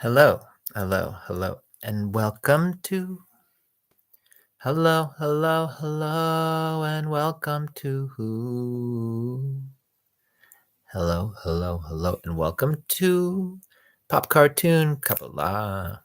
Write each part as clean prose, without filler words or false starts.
Hello, hello, hello, and welcome to. Hello, hello, hello, and welcome to who? Hello, hello, hello, and welcome to Pop Cartoon Kabbalah.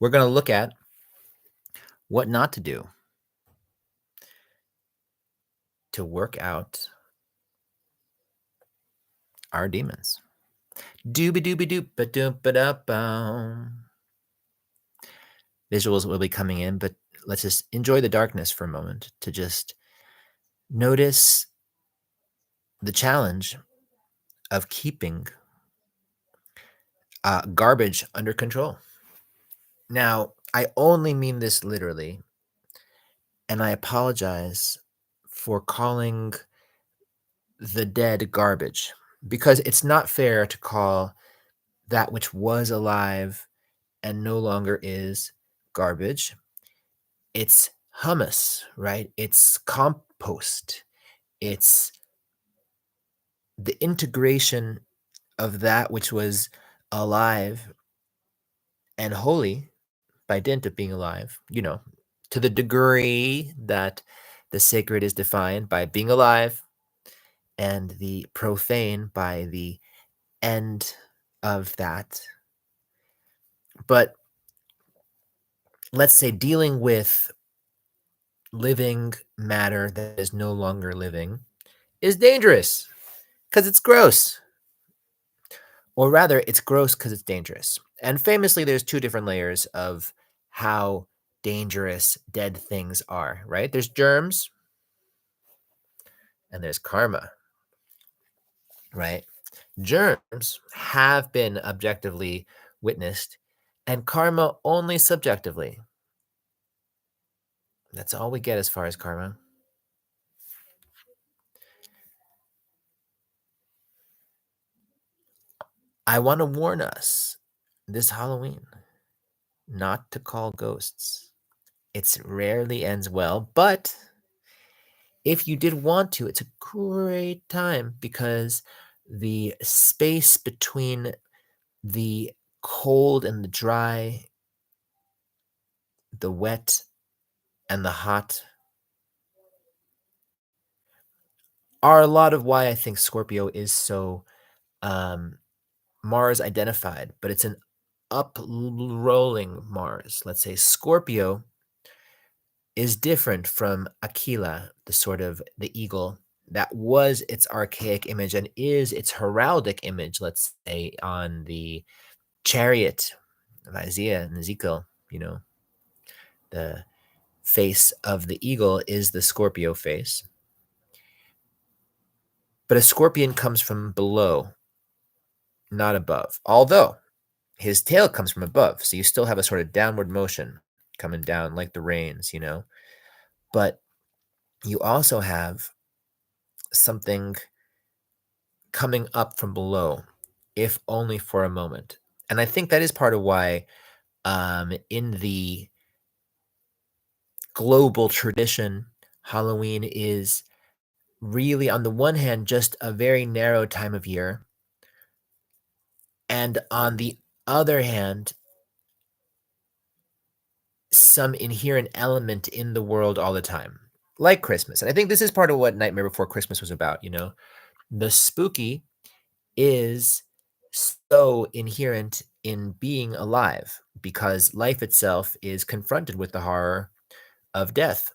We're going to look at what not to do to work out our demons. Dooby dooby doop ba doop ba da boom. Visuals will be coming in, but let's just enjoy the darkness for a moment to just notice the challenge of keeping garbage under control. Now, I only mean this literally, and I apologize for calling the dead garbage because it's not fair to call that which was alive and no longer is garbage. It's humus, right? It's compost. It's the integration of that which was alive and holy by dint of being alive, to the degree that the sacred is defined by being alive and the profane by the end of that. But let's say dealing with living matter that is no longer living is dangerous because it's gross. Or rather, it's gross because it's dangerous. And famously, there's two different layers of how dangerous dead things are, right? There's germs and there's karma, right? Germs have been objectively witnessed and karma only subjectively. That's all we get as far as karma. I want to warn us this Halloween not to call ghosts. It rarely ends well, but if you did want to, it's a great time because the space between the cold and the dry, the wet and the hot, are a lot of why I think Scorpio is so Mars identified, but it's an up-rolling Mars. Let's say Scorpio is different from Aquila, the eagle that was its archaic image and is its heraldic image, let's say, on the chariot of Isaiah and Ezekiel. The face of the eagle is the Scorpio face. But a scorpion comes from below, not above. Although his tail comes from above, so you still have a sort of downward motion coming down like the rains, But you also have something coming up from below, if only for a moment. And I think that is part of why in the global tradition, Halloween is really, on the one hand, just a very narrow time of year. And on the other hand, some inherent element in the world all the time, like Christmas. And I think this is part of what Nightmare Before Christmas was about, The spooky is so inherent in being alive because life itself is confronted with the horror of death.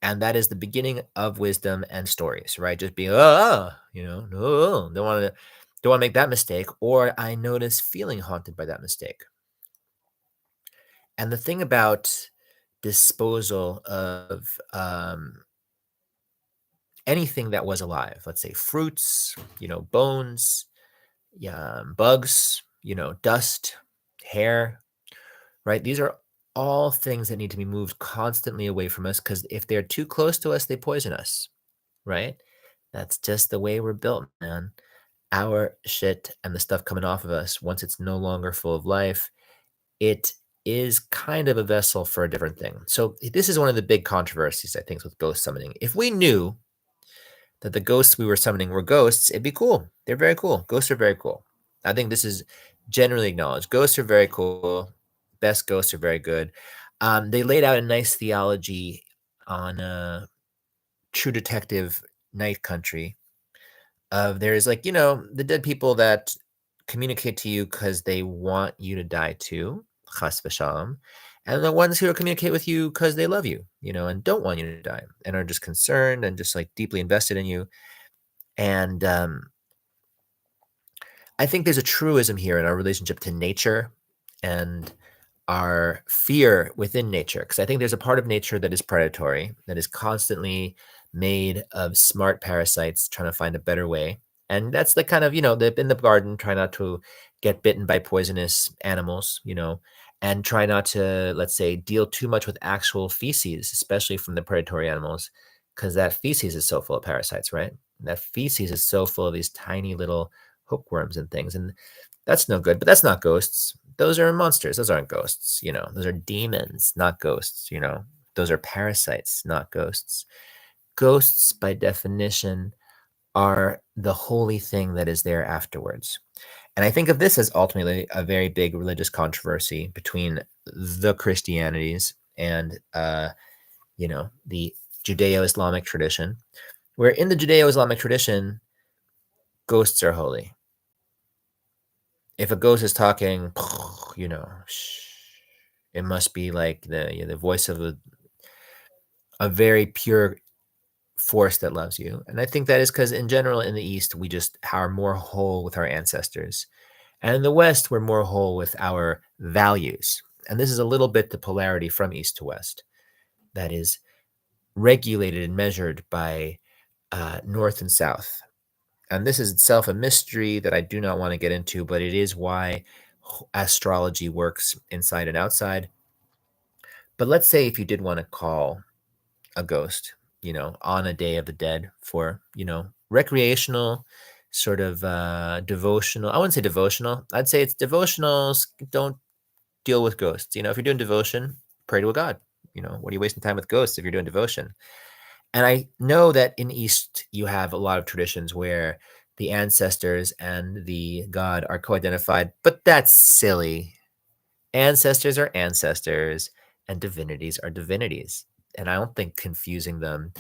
And that is the beginning of wisdom and stories, right? Just being, no, don't want to make that mistake. Or I notice feeling haunted by that mistake. And the thing about disposal of anything that was alive, let's say fruits, bones, bugs, dust, hair, right? These are all things that need to be moved constantly away from us because if they're too close to us, they poison us, right? That's just the way we're built, man. Our shit and the stuff coming off of us, once it's no longer full of life, it is kind of a vessel for a different thing. So this is one of the big controversies, I think, with ghost summoning. If we knew that the ghosts we were summoning were ghosts, it'd be cool. They're very cool. Ghosts are very cool. I think this is generally acknowledged. Ghosts are very cool. Best ghosts are very good. They laid out a nice theology on True Detective Night Country of there's like, the dead people that communicate to you because they want you to die too, chas v'shalom, and the ones who communicate with you because they love you, and don't want you to die, and are just concerned and just like deeply invested in you. And I think there's a truism here in our relationship to nature and our fear within nature. Because I think there's a part of nature that is predatory, that is constantly made of smart parasites trying to find a better way. And that's the kind of, in the garden, try not to get bitten by poisonous animals, and try not to, let's say, deal too much with actual feces, especially from the predatory animals, because that feces is so full of parasites, right? That feces is so full of these tiny little hookworms and things. And that's no good, but that's not ghosts. Those are monsters. Those aren't ghosts, Those are demons, not ghosts, Those are parasites, not ghosts. Ghosts, by definition, are the holy thing that is there afterwards. And I think of this as ultimately a very big religious controversy between the Christianities and, the Judeo-Islamic tradition, where in the Judeo-Islamic tradition, ghosts are holy. If a ghost is talking, shh, it must be like the voice of a very pure force that loves you. And I think that is because in general in the East, we just are more whole with our ancestors. And in the West, we're more whole with our values. And this is a little bit the polarity from East to West that is regulated and measured by North and South. And this is itself a mystery that I do not want to get into, but it is why astrology works inside and outside. But let's say if you did want to call a ghost, on a day of the dead for, recreational, sort of devotional. I wouldn't say devotional. I'd say it's devotionals. Don't deal with ghosts. If you're doing devotion, pray to a god. What are you wasting time with ghosts if you're doing devotion? And I know that in East, you have a lot of traditions where the ancestors and the god are co-identified, but that's silly. Ancestors are ancestors and divinities are divinities. And I don't think confusing them.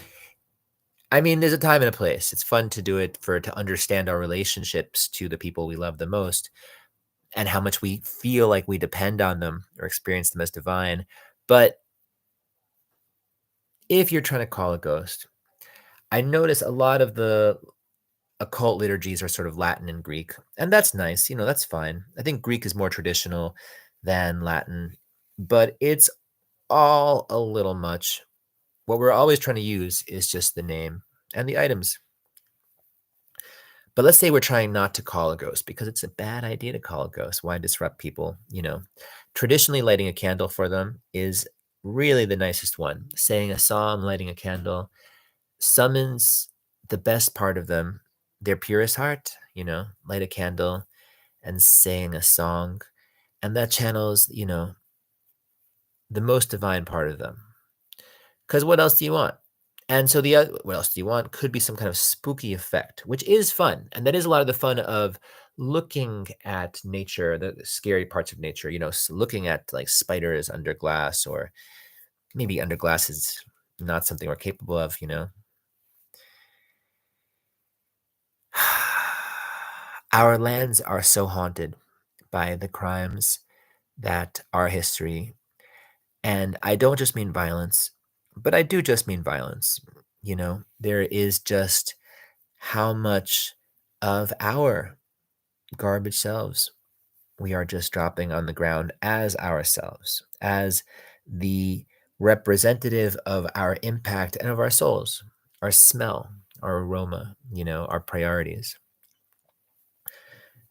I mean, there's a time and a place. It's fun to do it to understand our relationships to the people we love the most and how much we feel like we depend on them or experience them as divine. But if you're trying to call a ghost, I notice a lot of the occult liturgies are sort of Latin and Greek, and that's nice. That's fine. I think Greek is more traditional than Latin, but it's all a little much. What we're always trying to use is just the name and the items. But let's say we're trying not to call a ghost because it's a bad idea to call a ghost. Why disrupt people? Traditionally, lighting a candle for them is really the nicest one. Saying a psalm, lighting a candle summons the best part of them, their purest heart, light a candle and sing a song. And that channels, the most divine part of them. Because what else do you want? And so the other, what else do you want? Could be some kind of spooky effect, which is fun. And that is a lot of the fun of looking at nature, the scary parts of nature, looking at like spiders under glass, or maybe under glass is not something we're capable of, Our lands are so haunted by the crimes that are history. And I don't just mean violence, but I do just mean violence. There is just how much of our garbage selves we are just dropping on the ground as ourselves, as the representative of our impact and of our souls, our smell, our aroma, our priorities.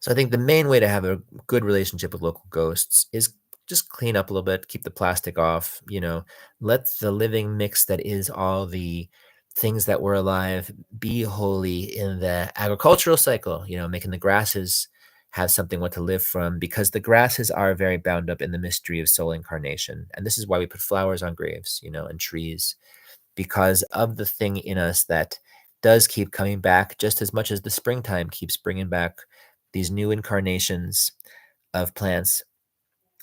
So I think the main way to have a good relationship with local ghosts is just clean up a little bit, keep the plastic off, let the living mix that is all the things that were alive be holy in the agricultural cycle, making the grasses have something what to live from, because the grasses are very bound up in the mystery of soul incarnation. And this is why we put flowers on graves, and trees, because of the thing in us that does keep coming back just as much as the springtime keeps bringing back these new incarnations of plants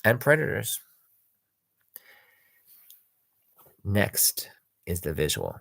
and predators. Next is the visual.